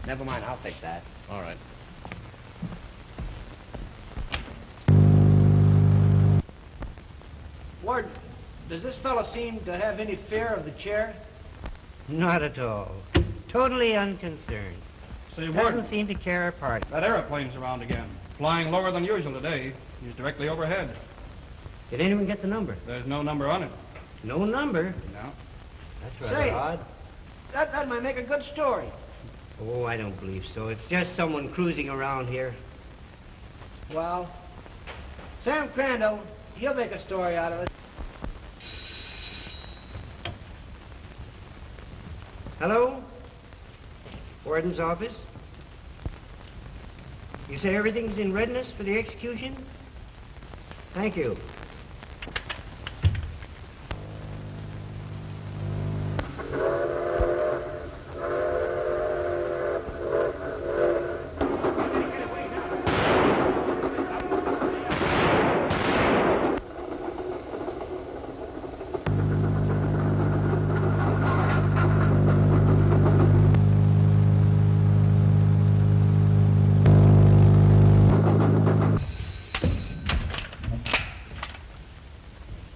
Never mind, I'll take that. All right. Ward, does this fellow seem to have any fear of the chair? Not at all. Totally unconcerned. Say, Ward, Doesn't seem to care a part. that airplane's around again. Flying lower than usual today. He's directly overhead. Did anyone get the number? There's no number on it. No number? No. That's rather Say, odd. that might make a good story. Oh, I don't believe so. It's just someone cruising around here. Well, Sam Crandall, he'll make a story out of it. Hello? Warden's office? You say everything's in readiness for the execution? Thank you.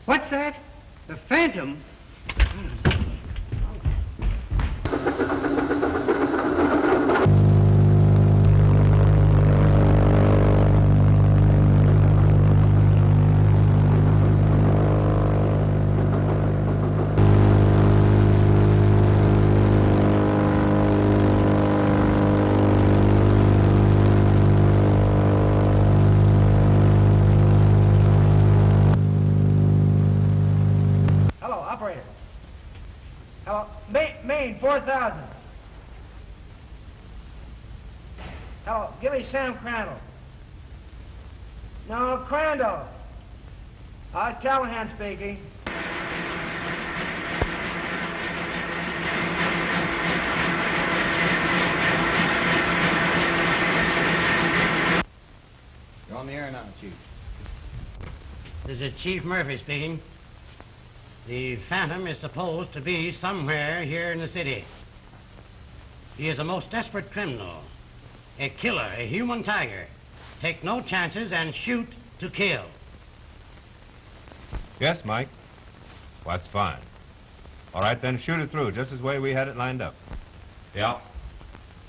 What's that? The Phantom? Maine, 4,000. Hello, give me Sam Crandall. No, Crandall. Callahan speaking. You're on the air now, Chief. This is Chief Murphy speaking. The Phantom is supposed to be somewhere here in the city. He is a most desperate criminal, a killer, a human tiger. Take no chances and shoot to kill. Yes, Mike. Well, that's fine. All right, then shoot it through, just as way we had it lined up. Yeah.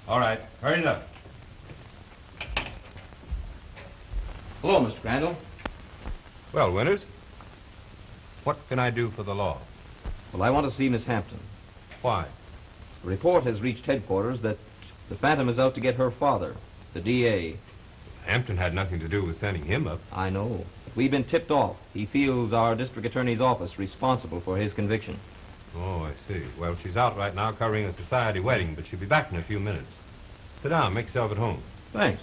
All right, hurry it up. Hello, Mr. Crandall. Well, Winters, what can I do for the law? Well, I want to see Miss Hampton. Why? A report has reached headquarters that the Phantom is out to get her father, the DA. Hampton had nothing to do with sending him up. I know. We've been tipped off. He feels our district attorney's office responsible for his conviction. Oh, I see. Well, she's out right now covering a society wedding, but she'll be back in a few minutes. Sit down, make yourself at home. Thanks.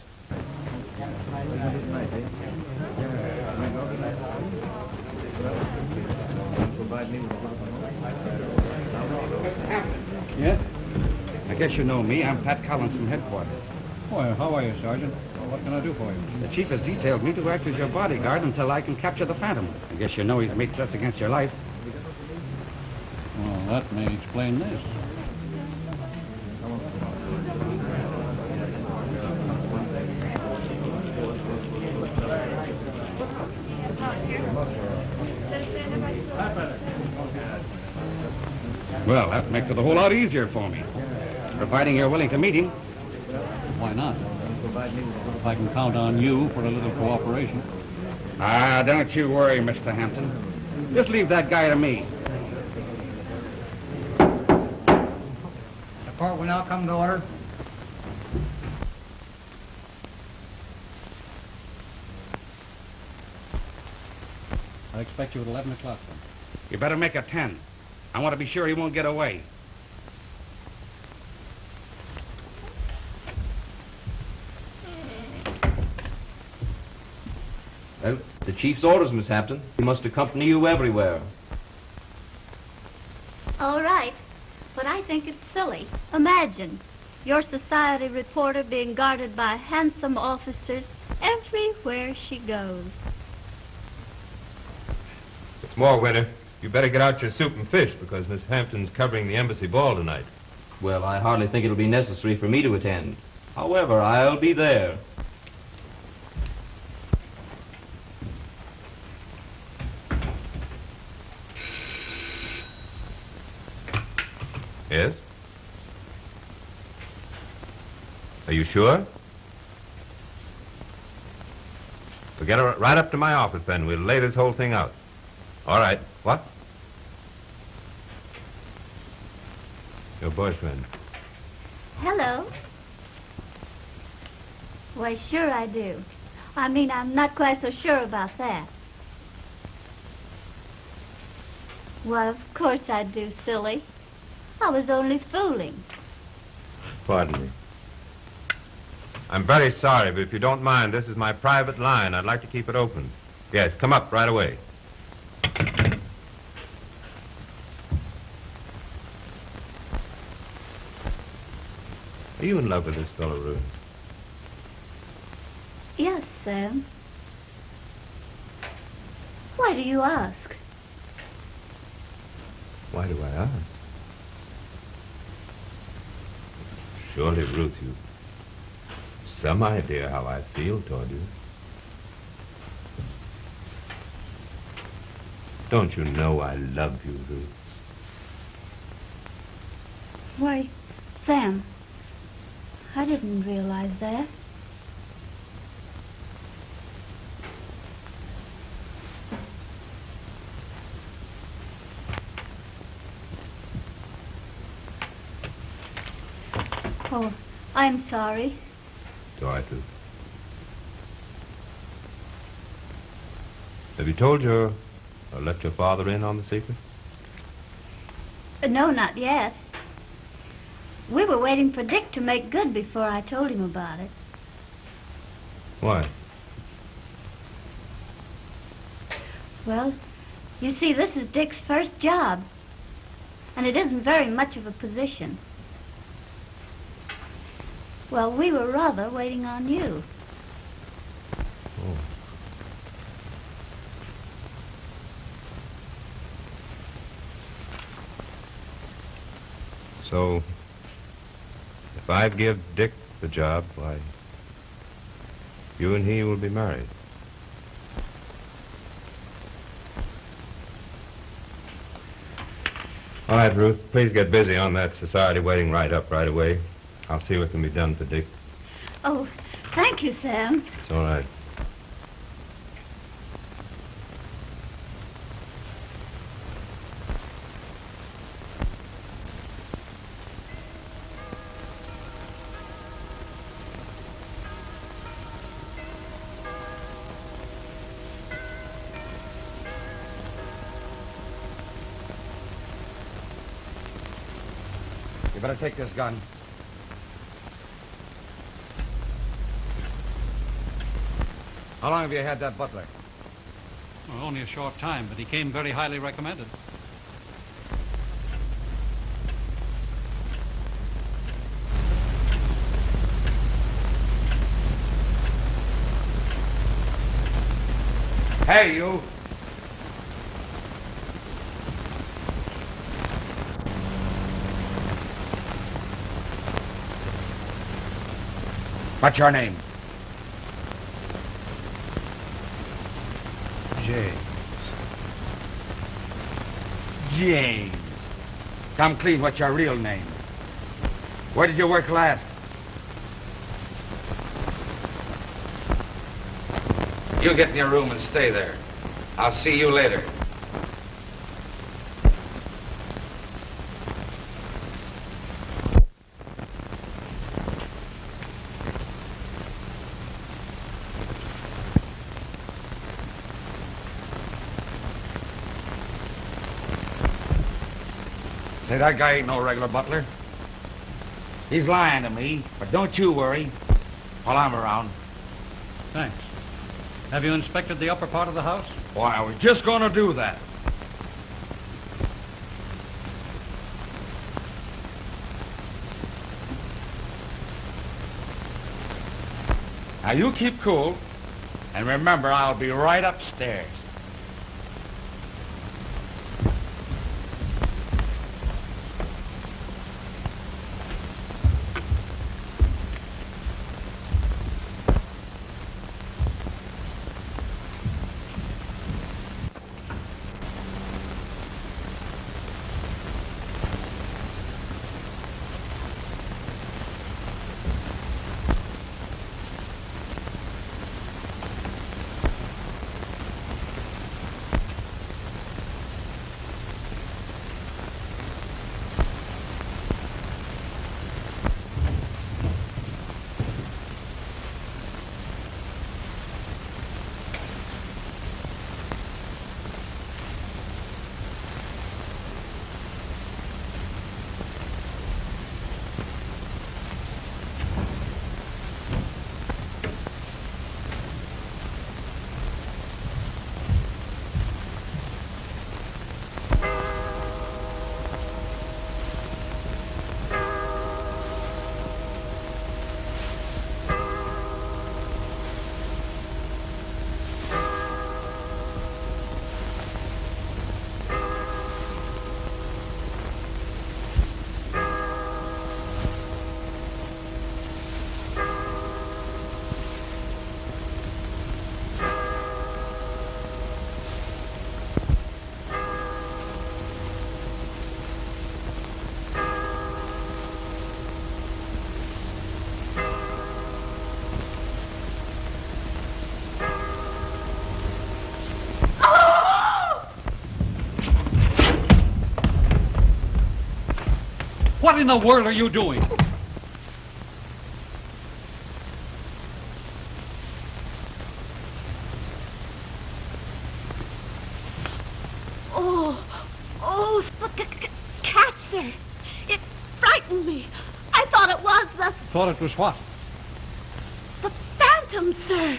Yes? I guess you know me. I'm Pat Collins from headquarters. Well, how are you, Sergeant? Well, what can I do for you? The chief has detailed me to act as your bodyguard until I can capture the Phantom. I guess you know he's made threats against your life. Well, that may explain this. Well, that makes it a whole lot easier for me. Providing you're willing to meet him. Why not? If I can count on you for a little cooperation. Ah, don't you worry, Mr. Hampton. Just leave that guy to me. The court will now come to order. I expect you at 11 o'clock then. You better make it 10. I want to be sure he won't get away. Well, the chief's orders, Miss Hampton. He must accompany you everywhere. All right, but I think it's silly. Imagine your society reporter being guarded by handsome officers everywhere she goes. It's more, Winter. You better get out your soup and fish because Miss Hampton's covering the embassy ball tonight. Well, I hardly think it'll be necessary for me to attend. However, I'll be there. Yes? Are you sure? We'll get her right up to my office, then. We'll lay this whole thing out. All right. What? Your boyfriend. Hello. Why, sure I do. I mean, I'm not quite so sure about that. Well, of course I do, silly. I was only fooling. Pardon me. I'm very sorry, but if you don't mind, this is my private line. I'd like to keep it open. Yes, come up right away. Are you in love with this fellow, Ruth? Yes, Sam. Why do you ask? Why do I ask? Surely, Ruth, you've some idea how I feel toward you. Don't you know I love you, Ruth? Why, Sam, I didn't realize that. Oh, I'm sorry. So I do. Have you told your, or let your father in on the secret? No, not yet. We were waiting for Dick to make good before I told him about it. Why? Well, you see, this is Dick's first job, and it isn't very much of a position. Well, we were rather waiting on you. Oh. So, if I give Dick the job, why, you and he will be married. All right, Ruth, please get busy on that society waiting right up right away. I'll see what can be done for Dick. Oh, thank you, Sam. It's all right. You better take this gun. How long have you had that butler? Well, only a short time, but he came very highly recommended. Hey, you! What's your name? James. Come clean, what's your real name? Where did you work last? You get in your room and stay there. I'll see you later. Say, that guy ain't no regular butler. He's lying to me, but don't you worry while I'm around. Thanks. Have you inspected the upper part of the house? Why, I was just going to do that. Now, you keep cool, and remember, I'll be right upstairs. What in the world are you doing? Oh, cat, sir. It frightened me. I thought it was Thought it was what? the phantom, sir.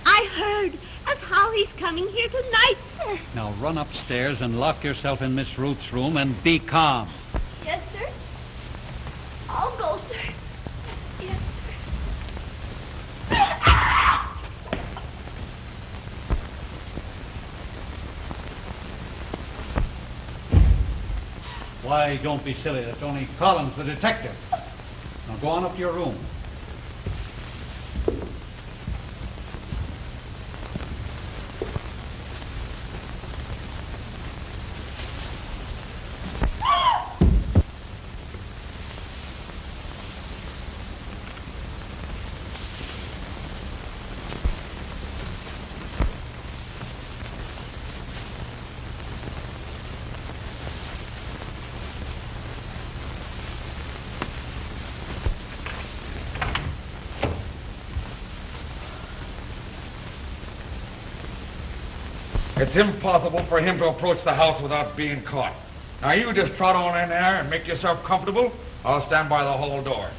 I heard as how he's coming here tonight, sir. Now run upstairs and lock yourself in Miss Ruth's room and be calm. Yes, sir. I'll go, sir. Yes, sir. Why, don't be silly. That's only Collins, the detective. Now go on up to your room. It's impossible for him to approach the house without being caught. Now you just trot on in there and make yourself comfortable. I'll stand by the hall door.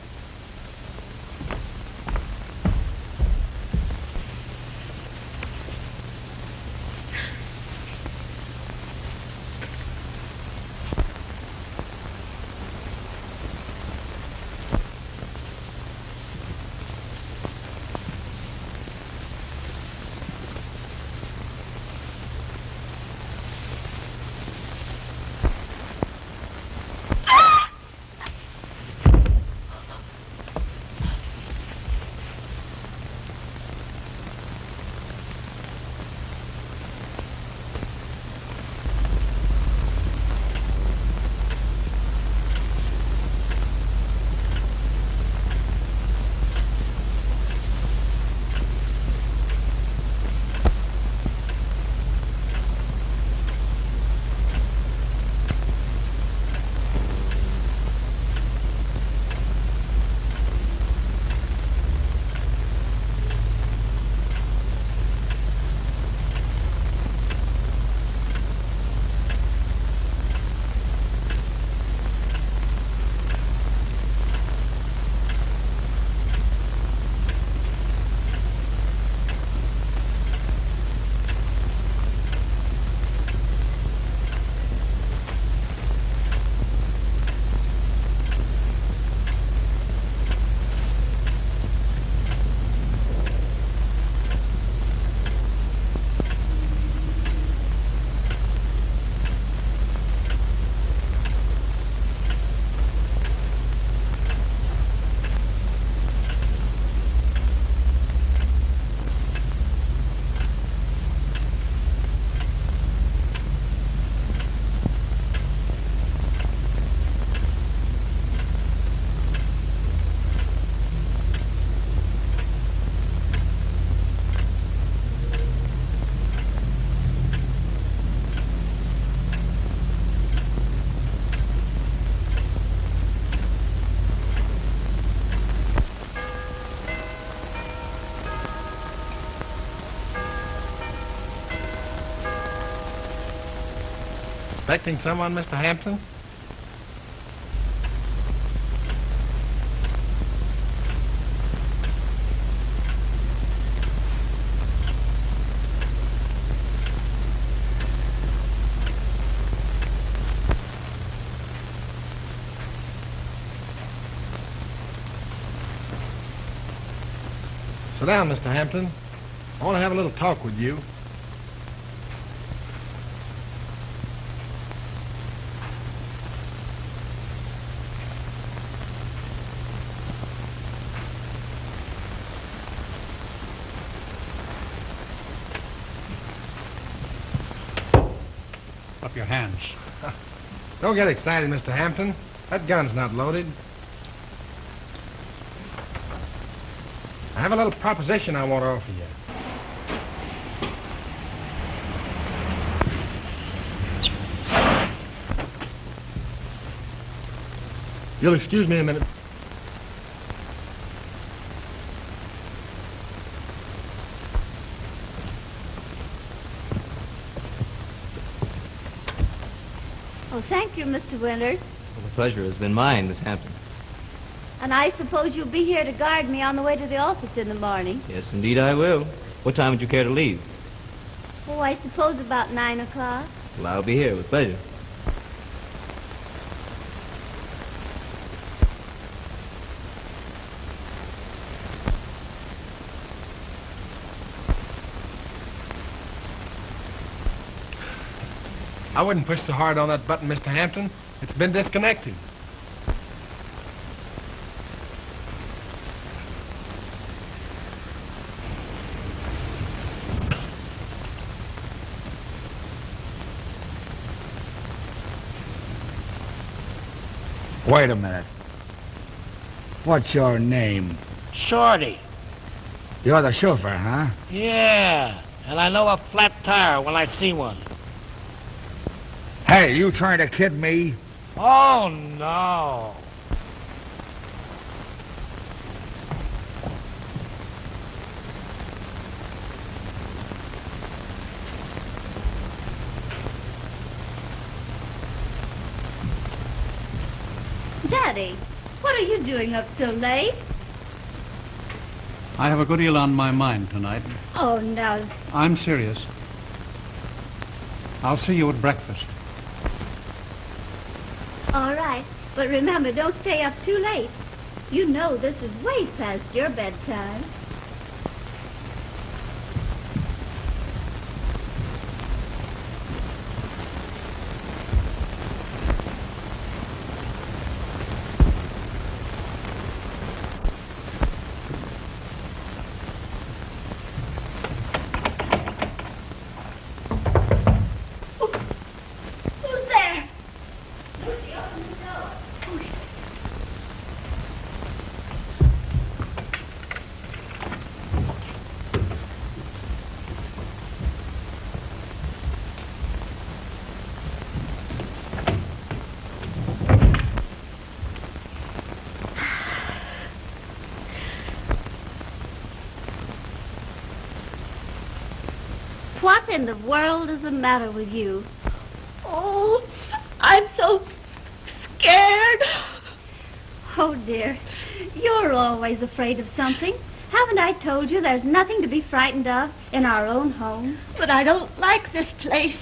Expecting someone, Mr. Hampton? Sit down, Mr. Hampton. I want to have a little talk with you. Up your hands. Don't get excited, Mr. Hampton. That gun's not loaded. I have a little proposition I want to offer you. You'll excuse me a minute. Oh, thank you, Mr. Winters. Well, the pleasure has been mine, Miss Hampton. And I suppose you'll be here to guard me on the way to the office in the morning. Yes, indeed I will. What time would you care to leave? Oh, I suppose about 9 o'clock. Well, I'll be here with pleasure. I wouldn't push so hard on that button, Mr. Hampton. It's been disconnected. Wait a minute. What's your name? Shorty. You're the chauffeur, huh? Yeah, and I know a flat tire when I see one. Hey, you trying to kid me? Oh, no. Daddy, what are you doing up so late? I have a good deal on my mind tonight. Oh, now, I'm serious. I'll see you at breakfast. all right. But remember, don't stay up too late. You know this is way past your bedtime. Who's there? Lucy, open the door. What in the world is the matter with you? Oh, I'm so scared. Oh, dear. You're always afraid of something. Haven't I told you there's nothing to be frightened of in our own home? But I don't like this place.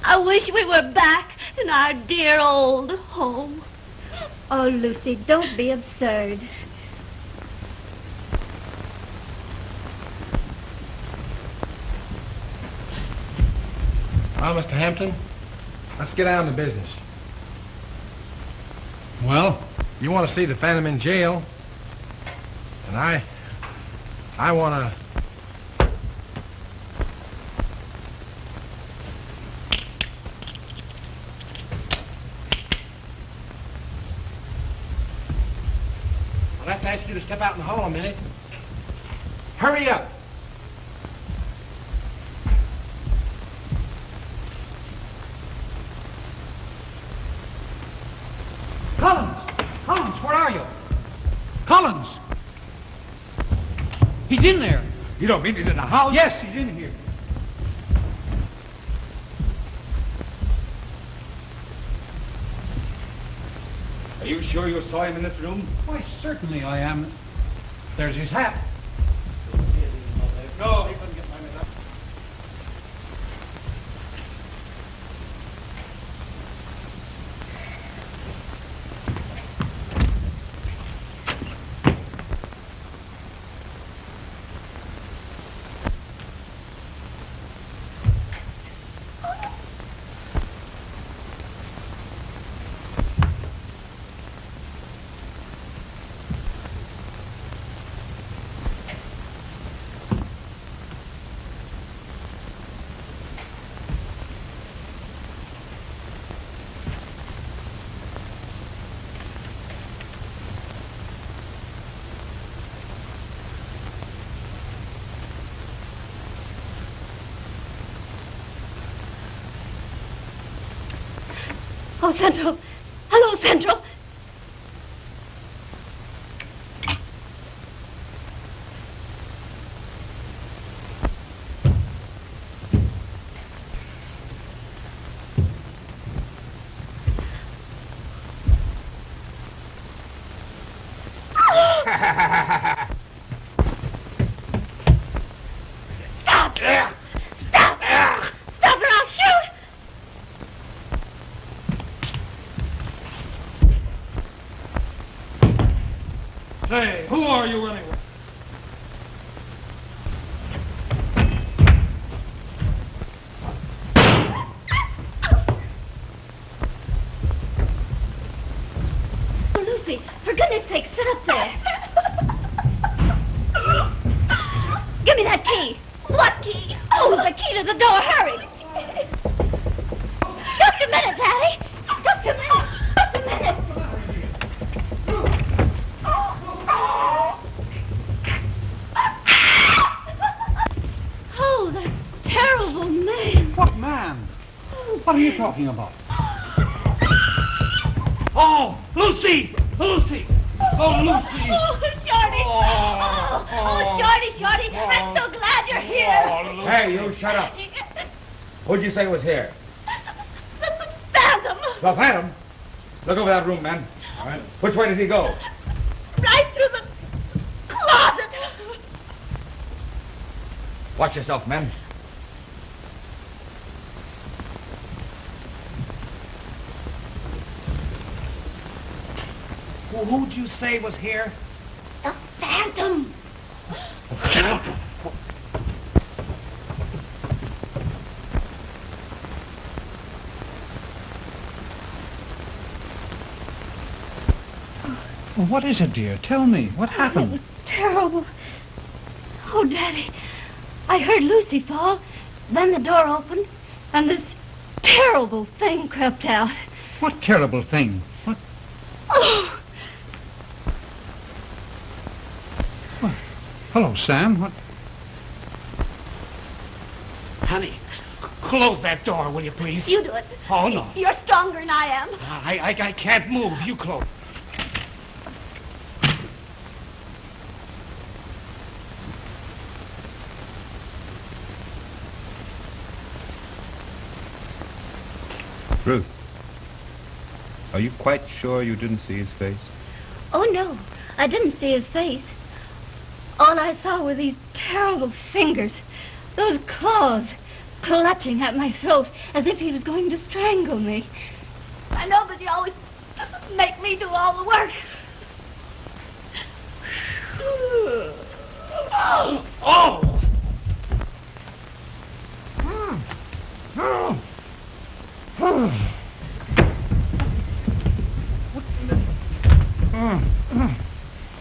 I wish we were back in our dear old home. Oh, Lucy, don't be absurd. Well, Mr. Hampton, let's get down to business. Well, You want to see the Phantom in jail, and I want to... I'll have to ask you to step out in the hall a minute. Hurry up. Collins! Collins, where are you? Collins! He's in there. You don't mean he's in the house? Yes, he's in here. Are you sure you saw him in this room? Why, certainly I am. There's his hat. No, he couldn't get mine enough. Oh, Central. Hello, Central. Say, who are you anyway? Oh, Lucy, for goodness sake, sit up there. Give me that key. What key? Oh, the key to the door. Hurry. Just a minute, Daddy. Just a minute. Just a minute. Oh, that terrible man. What man? What are you talking about? Oh, Lucy! Lucy! Oh, Lucy! Oh, Shorty! Oh, Shorty! I'm so glad you're here. Hey, you shut up. Who'd you say was here? The Phantom! The Phantom? Look over that room, man. All right. Which way did he go? Right through the closet. Watch yourself, men. Well, who'd you say was here? The Phantom! Well, what is it, dear? Tell me. What happened? It was terrible. Oh, Daddy, I heard Lucy fall. Then the door opened, and this terrible thing crept out. What terrible thing? What? Oh, Hello, Sam. What? Honey, close that door, will you, please? You do it. Oh, no. You're stronger than I am. I can't move. You close. Ruth, are you quite sure you didn't see his face? oh no, I didn't see his face. All I saw were these terrible fingers, those claws, clutching at my throat as if he was going to strangle me. I know, but you always make me do all the work. Oh!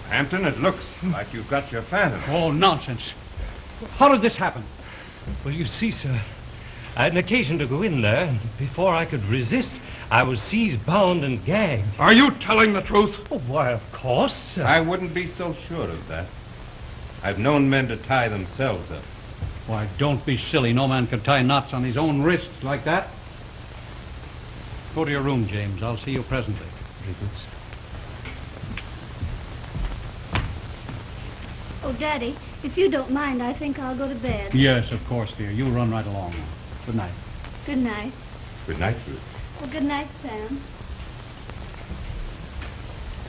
Hampton, it looks like you've got your Phantom. Oh, nonsense. How did this happen? Well, you see, sir, I had an occasion to go in there, and before I could resist, I was seized, bound, and gagged. Are you telling the truth? Oh, why, of course, sir. I wouldn't be so sure of that. I've known men to tie themselves up. Why, don't be silly. No man could tie knots on his own wrists like that. Go to your room, James. I'll see you presently. Very good, sir. Oh, Daddy, if you don't mind, I think I'll go to bed. Yes, of course, dear. You run right along. Good night. Good night. Good night, Ruth. Well, good night, Sam.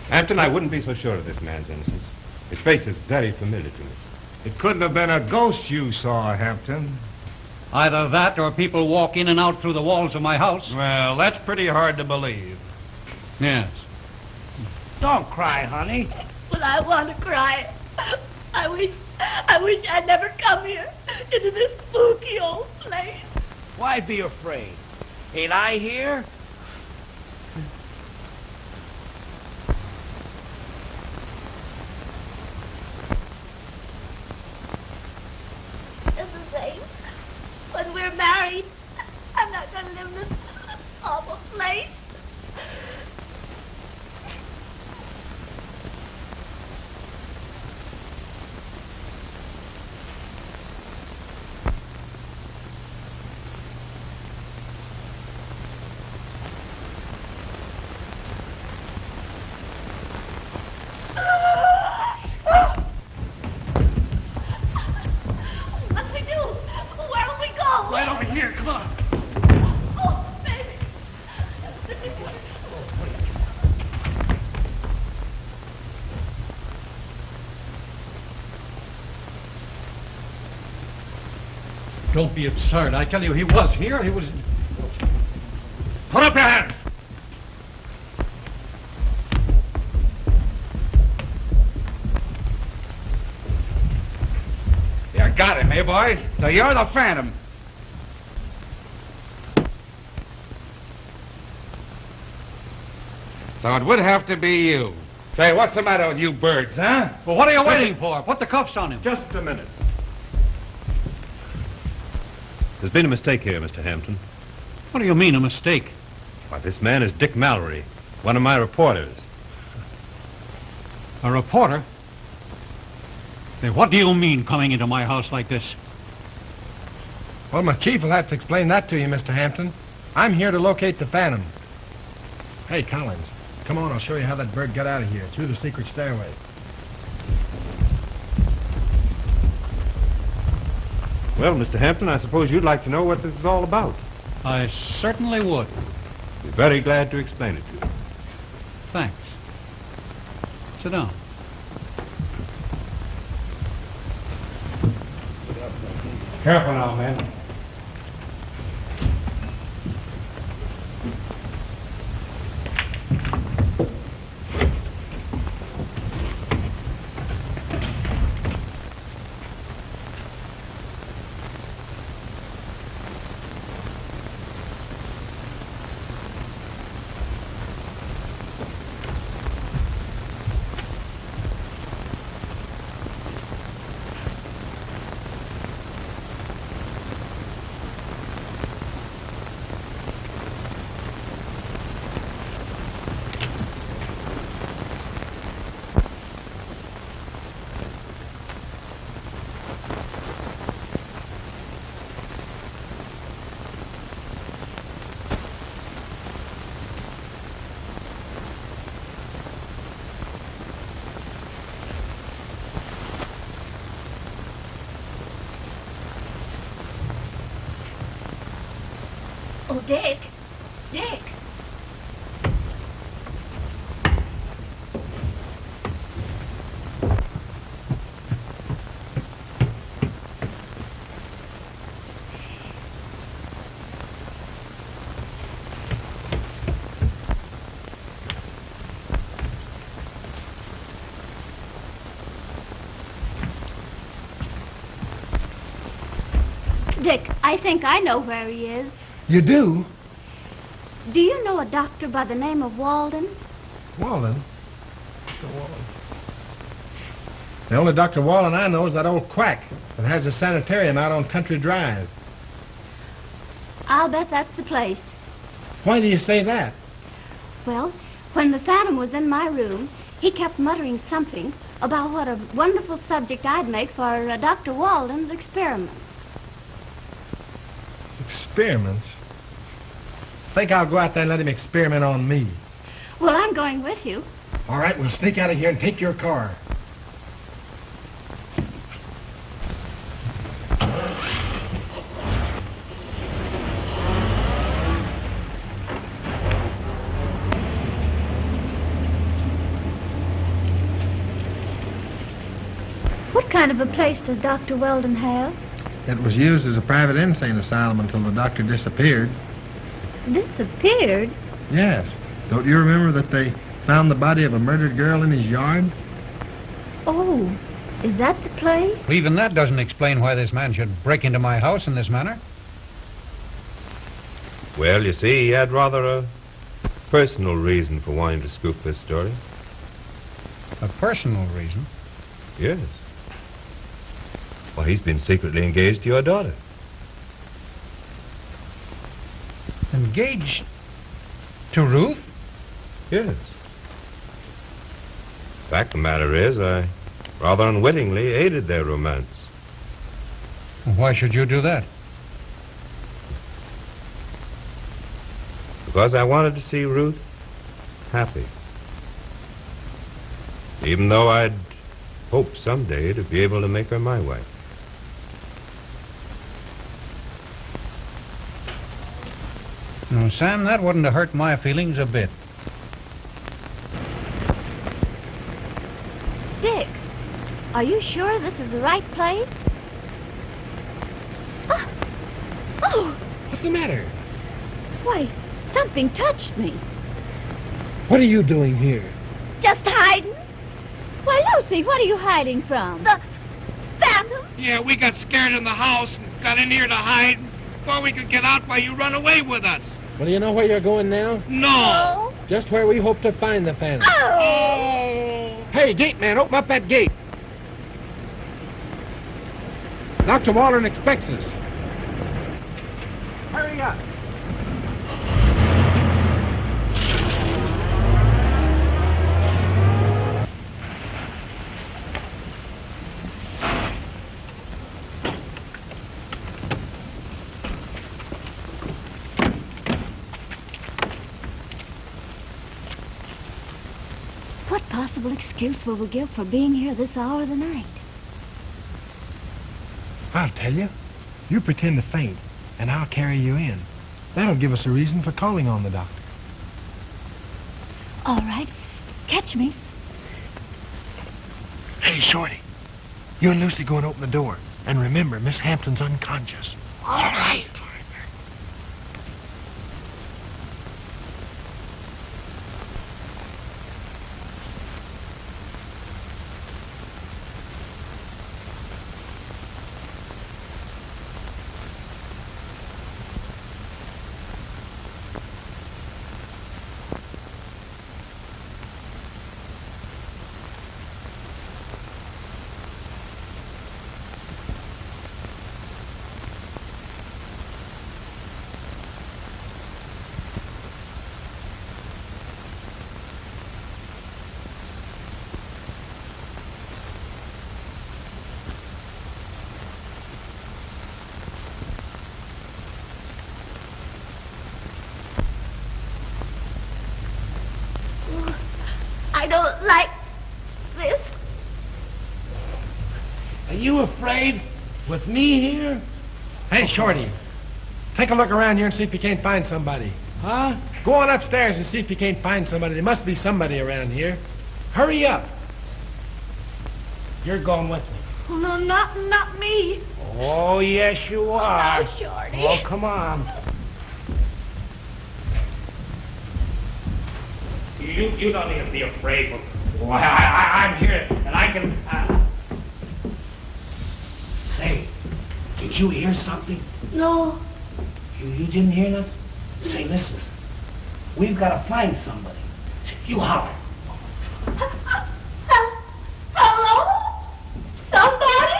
Hampton, I wouldn't be so sure of this man's innocence. His face is very familiar to me. It couldn't have been a ghost you saw, Hampton. Either that or people walk in and out through the walls of my house. Well, that's pretty hard to believe. Yes. Don't cry, honey. Well, I want to cry. I wish I'd never come here into this spooky old place. Why be afraid? Ain't I here? It's the same. When we're married, I'm not going to live in this awful place. What do we do? Where will we go? Right over here. Come on. Oh, baby. Don't be absurd. I tell you, he was here. He was... Put up your hands! got him, eh, boys? So you're the Phantom. So it would have to be you. Say, what's the matter with you birds, huh? Well, what are you waiting for? Put the cuffs on him. Just a minute. There's been a mistake here, Mr. Hampton. What do you mean, a mistake? Why, this man is Dick Mallory, one of my reporters. A reporter? Say, what do you mean coming into my house like this? Well, my chief will have to explain that to you, Mr. Hampton. I'm here to locate the Phantom. Hey, Collins, come on, I'll show you how that bird got out of here, through the secret stairway. Well, Mr. Hampton, I suppose you'd like to know what this is all about. I certainly would. Be very glad to explain it to you. Thanks. Sit down. Careful now, man. Oh, Dick. Dick. Dick, I think I know where he is. You do? Do you know a doctor by the name of Walden? Walden? Dr. Walden. The only Dr. Walden I know is that old quack that has a sanitarium out on Country Drive. I'll bet that's the place. Why do you say that? Well, when the Phantom was in my room, he kept muttering something about what a wonderful subject I'd make for Dr. Walden's experiment. Experiments? I think I'll go out there and let him experiment on me. Well, I'm going with you. All right, we'll sneak out of here and take your car. What kind of a place does Dr. Weldon have? It was used as a private insane asylum until the doctor disappeared. Disappeared? Yes. Don't you remember that they found the body of a murdered girl in his yard? Oh, is that the place? Well, even that doesn't explain why this man should break into my house in this manner. Well, you see, he had rather a personal reason for wanting to scoop this story. A personal reason? Yes. Well, he's been secretly engaged to your daughter. Engaged to Ruth? Yes. The fact of the matter is, I rather unwittingly aided their romance. Why should you do that? Because I wanted to see Ruth happy. Even though I'd hoped someday to be able to make her my wife. No, Sam, that wouldn't have hurt my feelings a bit. Dick, are you sure this is the right place? Oh! What's the matter? Why, something touched me. What are you doing here? Just hiding. Why, Lucy, what are you hiding from? The Phantom? Yeah, we got scared in the house and got in here to hide. Before we could get out, why you run away with us. Well, do you know where you're going now? No. Just where we hope to find the phantom. Oh. Hey, gate man, open up that gate. Dr. Wallen expects us. Hurry up. What possible excuse will we give for being here this hour of the night? I'll tell you. You pretend to faint, and I'll carry you in. That'll give us a reason for calling on the doctor. All right. Catch me. Hey, Shorty. You and Lucy go and open the door. And remember, Miss Hampton's unconscious. All right. I don't like this. Are you afraid with me here? Hey, Shorty. Take a look around here and see if you can't find somebody. Huh? Go on upstairs and see if you can't find somebody. There must be somebody around here. Hurry up. You're going with me. Oh, no, not me. Oh, yes, you are. Oh, Shorty. Oh, come on. You don't need to be afraid. Well, I'm here, and I can... Say, did you hear something? No. You didn't hear nothing? Say, listen. We've got to find somebody. You holler. Hello? Somebody?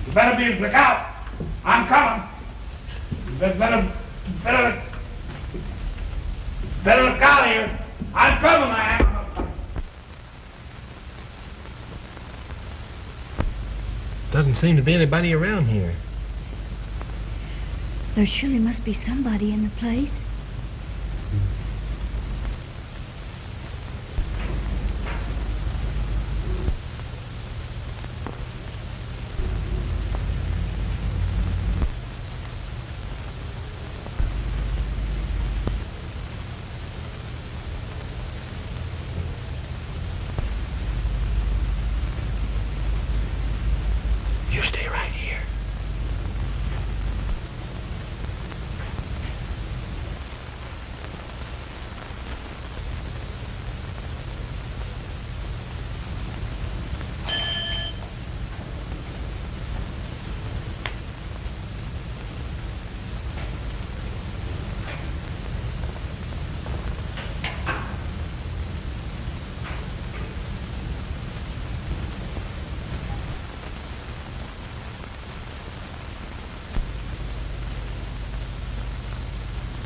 You better be look out. I'm coming. You better look out here. I'm coming, man. Doesn't seem to be anybody around here. There surely must be somebody in the place. You stay right here.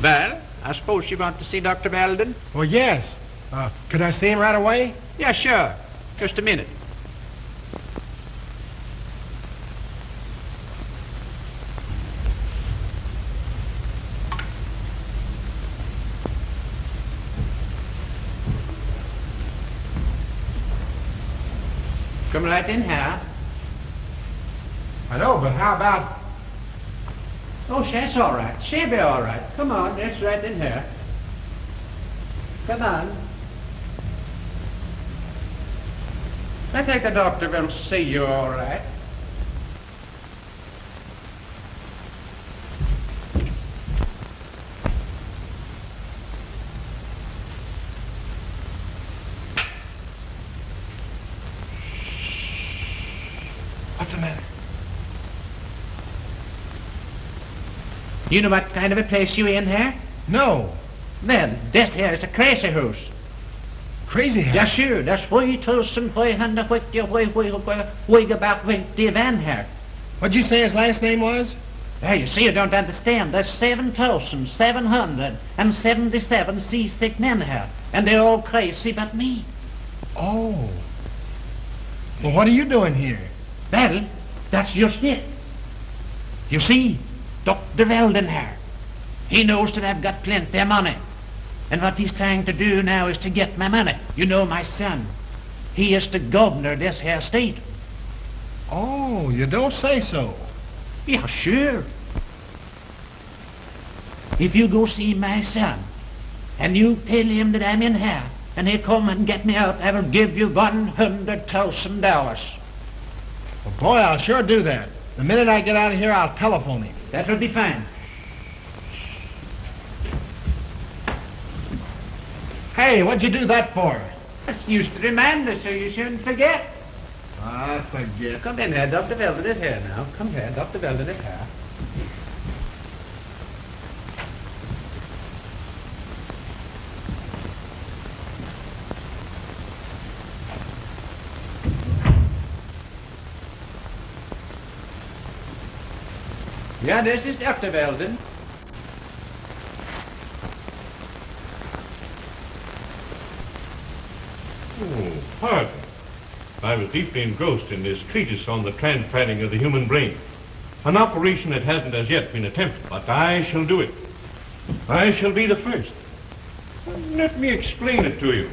Well, I suppose you want to see Dr. Belden? Well, yes. Could I see him right away? Yeah, sure. Just a minute. Come right in here. I know, but how about... Oh, that's all right. She'll be all right. Come on, it's right in here. Come on. I think the doctor will see you all right. What's the matter? You know what kind of a place you in here? No. Well, this here is a crazy house. Crazy house? Ja, sure. That's 2,500 about with the van here. What'd you say his last name was? Well, you see, you don't understand. There's 7,777 seasick men here, and they're all crazy but me. Oh. Well, what are you doing here? Well, that's just it. You see, Dr. Weldon here, he knows that I've got plenty of money. And what he's trying to do now is to get my money. You know my son. He is the governor of this here state. Oh, you don't say so. Yeah, sure. If you go see my son, and you tell him that I'm in here, and he'll come and get me out, I will give you $100,000. Well, boy, I'll sure do that. The minute I get out of here, I'll telephone him. That will be fine. Hey, what'd you do that for? It's used to remind us so you shouldn't forget. I forget. Come in here, Dr. Weldon is here now. Come here, Dr. Weldon is here. Yeah, this is Dr. Weldon. Oh, pardon. I was deeply engrossed in this treatise on the transplanting of the human brain. An operation that hasn't as yet been attempted, but I shall do it. I shall be the first. Let me explain it to you.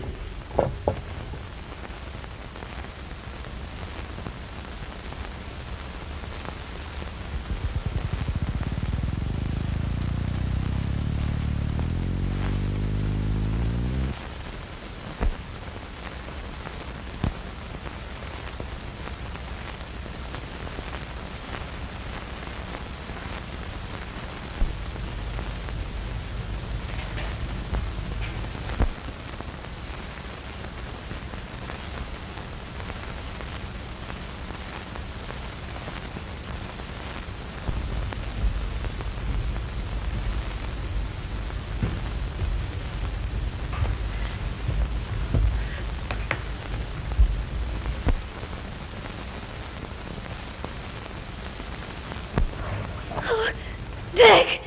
Dick!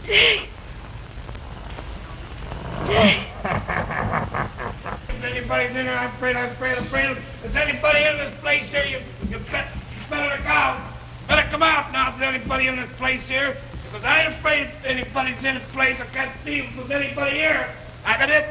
Dick! Dick! Is anybody in there? I'm afraid. Is anybody in this place here? You better look out. Better come out now. Is anybody in this place here? Because I ain't afraid if anybody's in this place. I can't see if there's anybody here. I got it.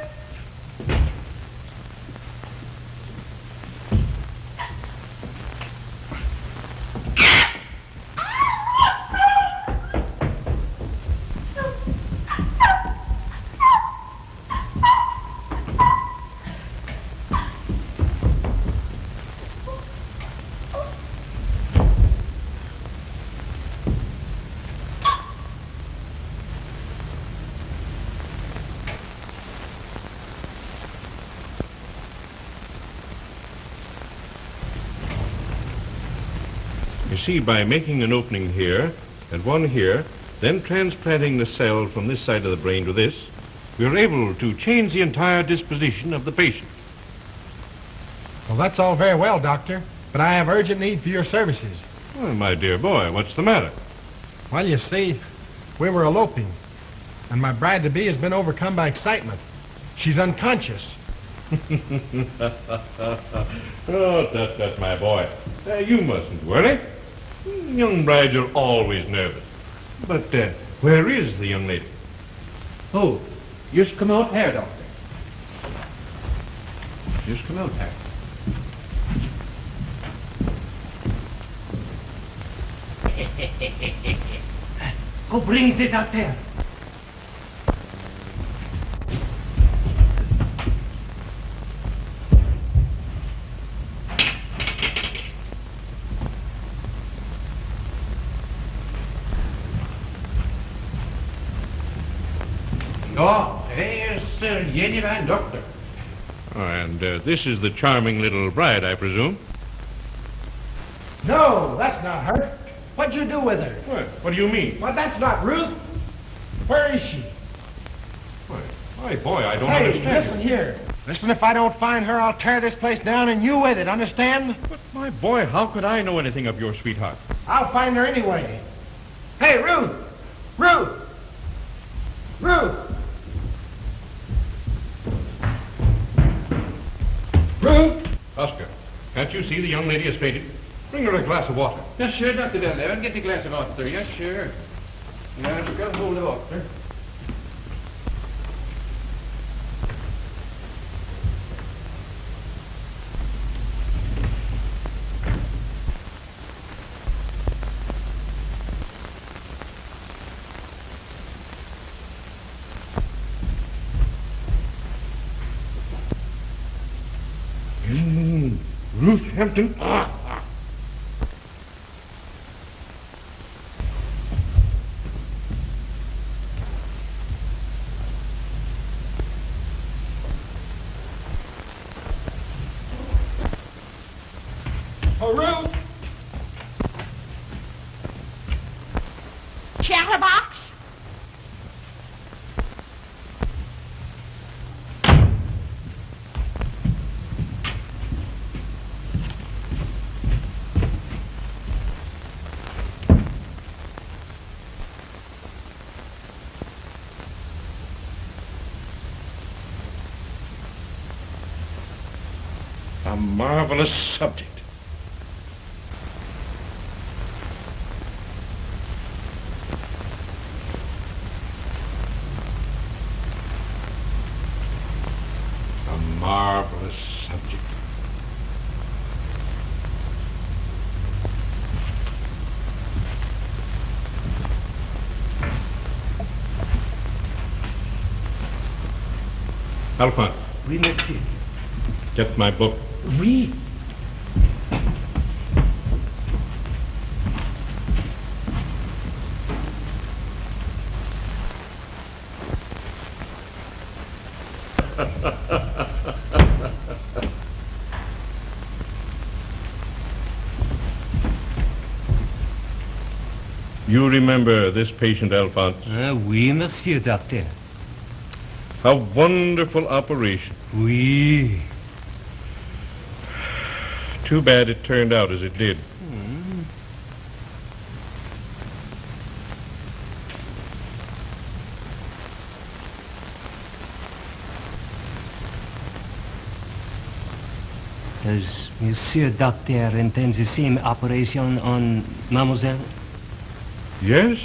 You see, by making an opening here and one here, then transplanting the cell from this side of the brain to this, we are able to change the entire disposition of the patient. Well, that's all very well, Doctor, but I have urgent need for your services. Well, my dear boy, what's the matter? Well, you see, we were eloping, and my bride-to-be has been overcome by excitement. She's unconscious. Oh, tut, my boy. You mustn't worry. Young brides are always nervous. But where is the young lady? Oh, just come out here, Doctor. Just come out here. Who brings it out there? Oh, here's genuine doctor. Oh, and this is the charming little bride, I presume? No, that's not her. What'd you do with her? What do you mean? Well, that's not Ruth. Where is she? Why, boy, I don't Hey, understand. listen here. Listen, if I don't find her, I'll tear this place down and you with it, understand? But, my boy, how could I know anything of your sweetheart? I'll find her anyway. Hey, Ruth! Ruth! Ruth! Ruth! Oscar, can't you see the young lady has fainted? Bring her a glass of water. Yes, sure, Dr. Delavan. Get the glass of water. Yes, sure. Now, just get hold of the water. Ruth Hampton. Oh, Ruth! Chatterbox? A marvelous subject. A marvelous subject. Alvin. Oui, monsieur. Get my book. Oui. You remember this patient, Alphonse? Oui, monsieur, doctor. A wonderful operation. Oui. Too bad it turned out as it did. Does monsieur doctor intend the same operation on mademoiselle? Yes,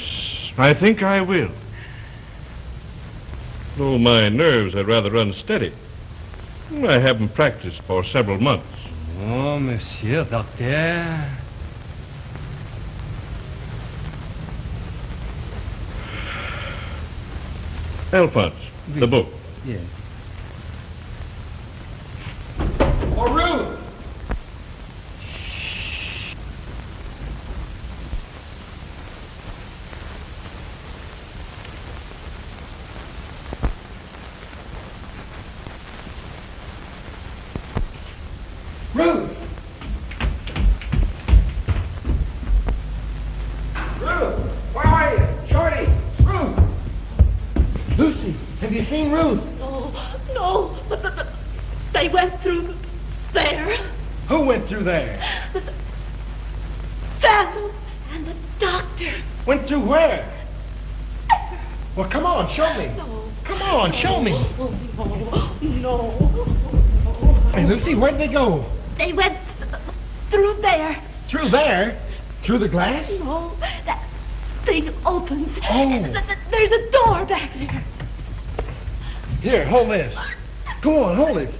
I think I will. Though my nerves are rather unsteady. I haven't practiced for several months. Oh, monsieur doctor. Alphonse, the book. Yes. Oh, Ruth! Ruth! Ruth! Where are you? Shorty! Ruth! Lucy, have you seen Ruth? No, but they went through there. Who went through there? Phantom and the doctor. Went through where? Well, come on, show me. No. Come on, show me. No. Hey, Lucy, where'd they go? They went through there. Through there? Through the glass? No, that thing opens. Oh. There's a door back there. Here, hold this. Go on, hold it.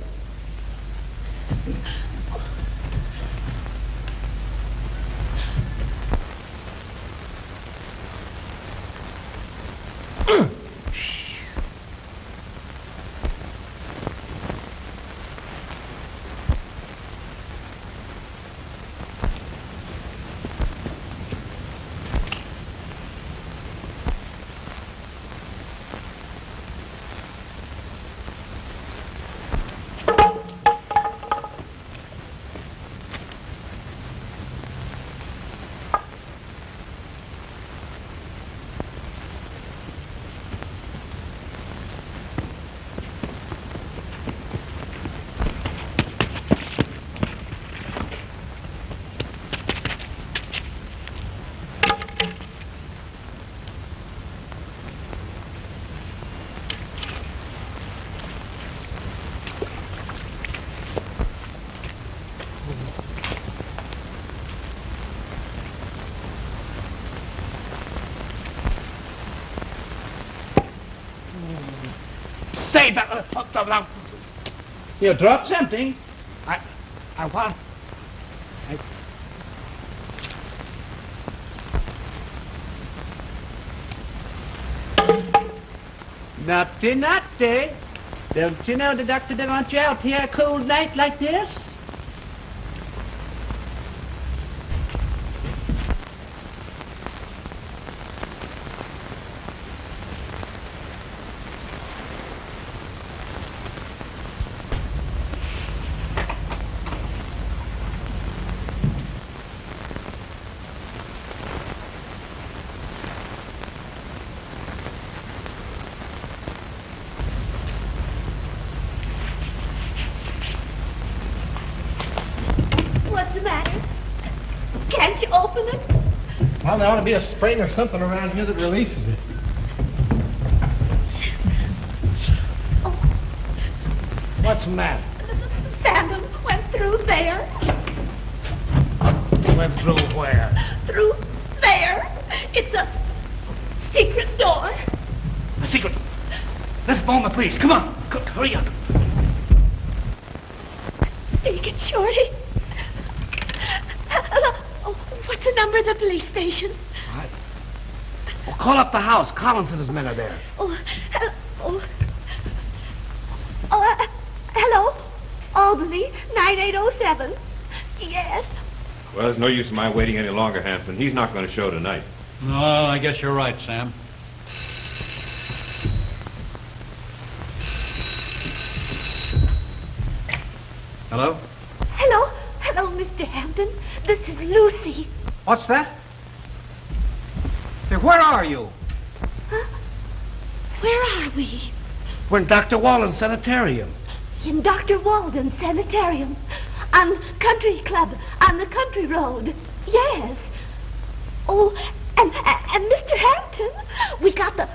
Wait. You dropped something. I what? Naughty, naughty. Don't you know the doctor didn't want you out here a cold night like this? What's the matter? Can't you open it? Well, there ought to be a spring or something around here that releases it. What's the matter? The phantom went through there. Went through where? Through there. It's a secret door. A secret. Let's phone the police. Come on. Hurry up. Take it, Shorty. Hello. Oh, what's the number of the police station? Well, call up the house. Collins and his men are there. Hello. Albany, 9807. Yes. Well, there's no use in my waiting any longer, Hampton. He's not going to show tonight. No, I guess you're right, Sam. Hello? Hello, Mr. Hampton. This is Lucy. What's that? Hey, where are you? Huh? Where are we? We're in Dr. Wallen's sanitarium. In Dr. Walden's sanitarium. On Country Club, on the country road. Yes. Oh, and Mr. Hampton, we got the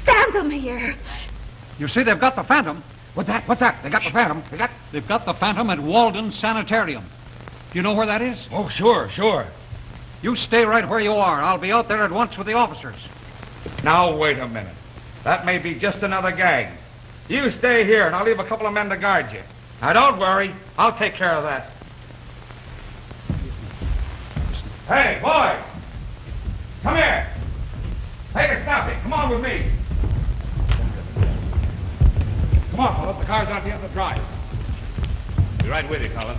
phantom here. You see, they've got the phantom. What's that? They got the phantom. They've got the phantom at Walden's sanitarium. Do you know where that is? Oh, sure. You stay right where you are. I'll be out there at once with the officers. Now, wait a minute. That may be just another gang. You stay here, and I'll leave a couple of men to guard you. Now, don't worry. I'll take care of that. Hey, boys! Come here! Take a stopping. Come on with me. Come on, fellas. The car's out the other drive. Be right with you, Colin.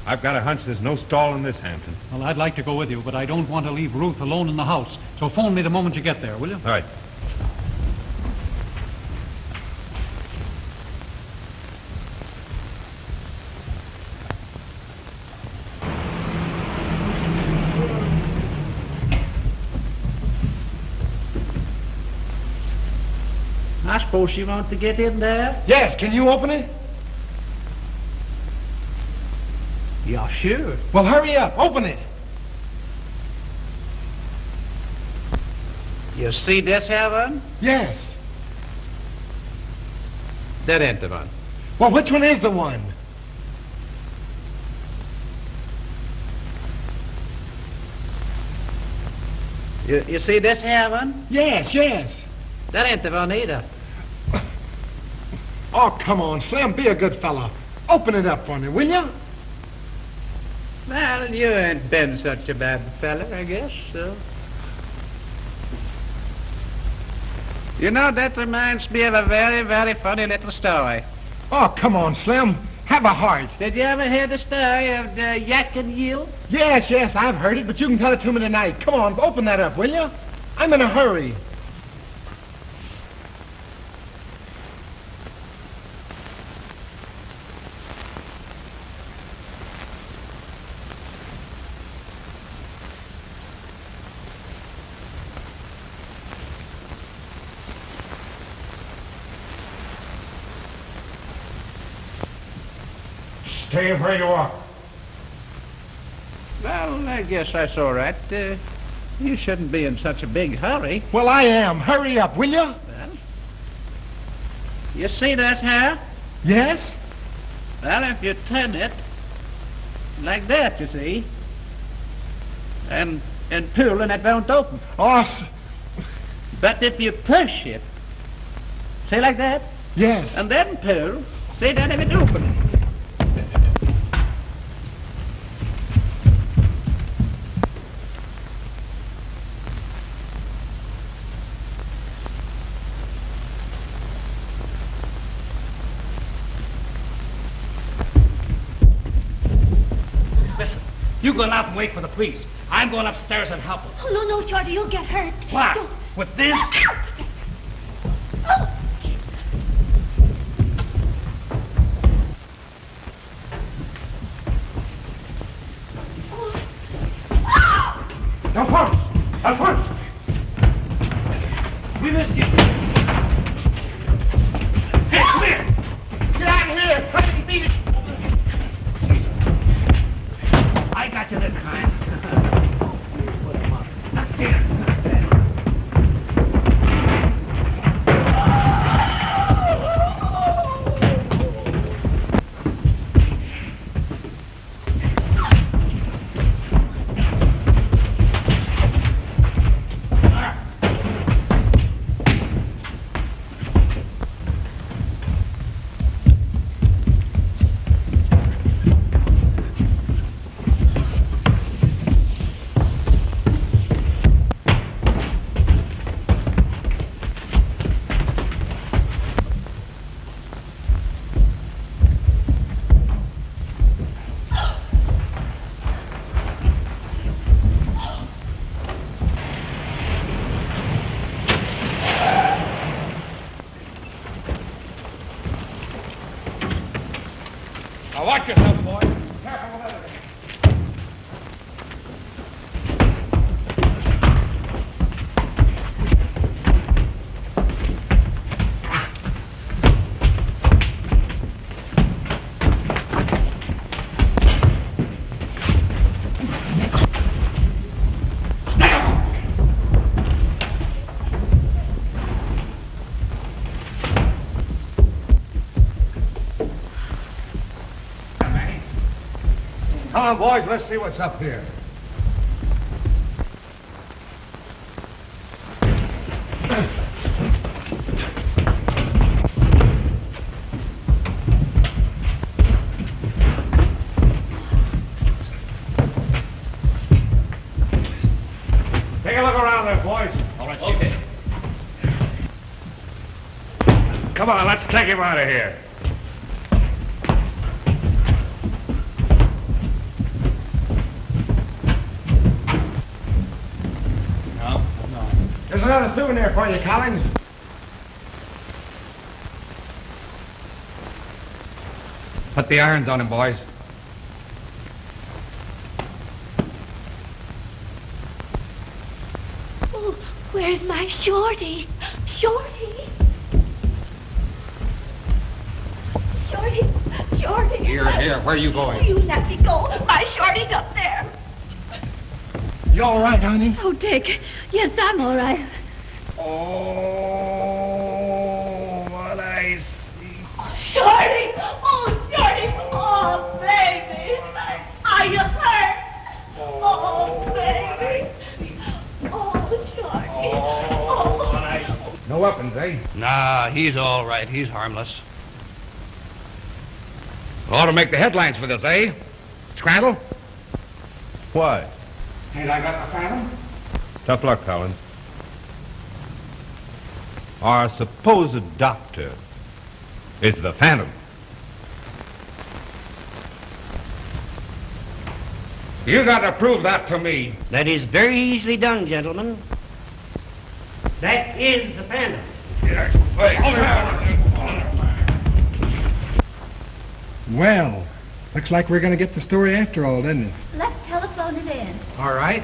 I've got a hunch there's no stall in this, Hampton. Well, I'd like to go with you, but I don't want to leave Ruth alone in the house. So phone me the moment you get there, will you? All right. I suppose you want to get in there? Yes, can you open it? Yeah, sure. Well, hurry up. Open it. You see this here one? Yes. That ain't the one. Well, which one is the one? You see this here one? Yes. That ain't the one either. Oh, come on, Slim. Be a good fella. Open it up for me, will you? Well, you ain't been such a bad fella, I guess, so. You know, that reminds me of a very, very funny little story. Oh, come on, Slim. Have a heart. Did you ever hear the story of the yak and eel? Yes, I've heard it, but you can tell it to me tonight. Come on, open that up, will you? I'm in a hurry. Stay where you are. Well, I guess that's all right. You shouldn't be in such a big hurry. Well, I am. Hurry up, will you? Well, you see that here? Yes? Well, if you turn it like that, you see, and pull and it won't open. Oh, But if you push it Say like that? Yes. And then, Pearl, say that if it open. Listen, you go out and wait for the police. I'm going upstairs and help them. Oh, no, Shorty, you'll get hurt. What? Don't- With this? Alphonse! Alphonse! We missed you. Hey, come here! Get out of here! Fucking beat it! I got you this time. Here. Now watch yourself, boy. Careful with everything. Come on, boys, let's see what's up here. Take a look around there, boys. All right, okay. Come on, let's take him out of here. There's another souvenir for you, Collins. Put the irons on him, boys. Oh, where's my Shorty? Shorty? Shorty? Here, where are you going? You let me go. My Shorty's up there. You all right, honey? Oh, Dick. Yes, I'm all right. Oh, what I see. Shorty! Oh, Shorty! Oh, baby! Are you hurt? Oh, baby! Oh, Shorty! Oh. No weapons, eh? Nah, he's all right. He's harmless. Ought to make the headlines for this, eh? Scrandle? Why? Ain't I got the phantom? Tough luck, Collins. Our supposed doctor is the Phantom. You got to prove that to me. That is very easily done, gentlemen. That is the Phantom. Well, looks like we're going to get the story after all, doesn't it? Let's telephone it in. All right.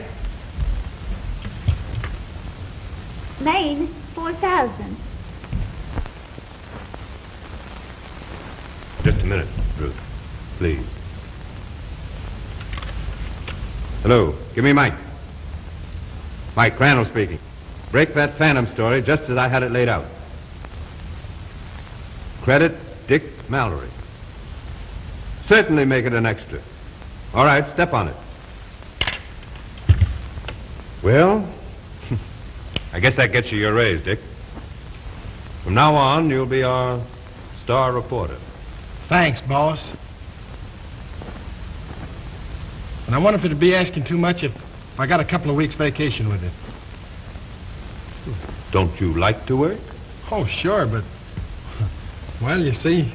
Maine, 4,000. Just a minute, Ruth. Please. Hello. Give me Mike. Mike Crandall speaking. Break that Phantom story just as I had it laid out. Credit Dick Mallory. Certainly make it an extra. All right, step on it. Well, I guess that gets you your raise, Dick. From now on, you'll be our star reporter. Thanks, boss. And I wonder if it'd be asking too much if I got a couple of weeks vacation with it. Don't you like to work? Oh, sure, but... Well, you see...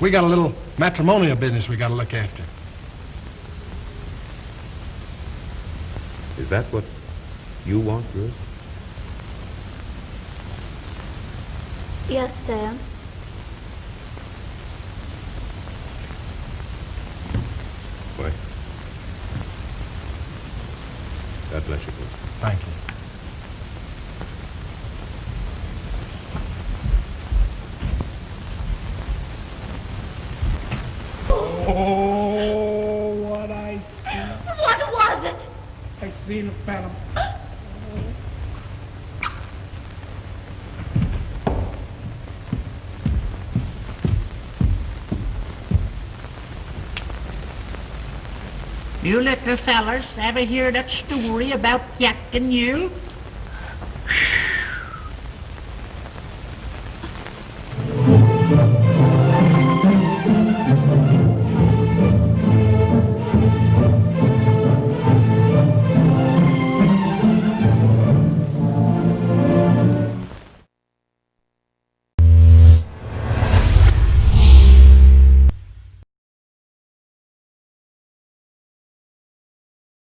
We got a little matrimonial business we got to look after. Is that what you want, Ruth? Yes, Sam. Why? God bless you, Ruth. Thank you. Oh, what I see. What was it? I seen a phantom. You little fellers ever hear that story about Jack and Jill?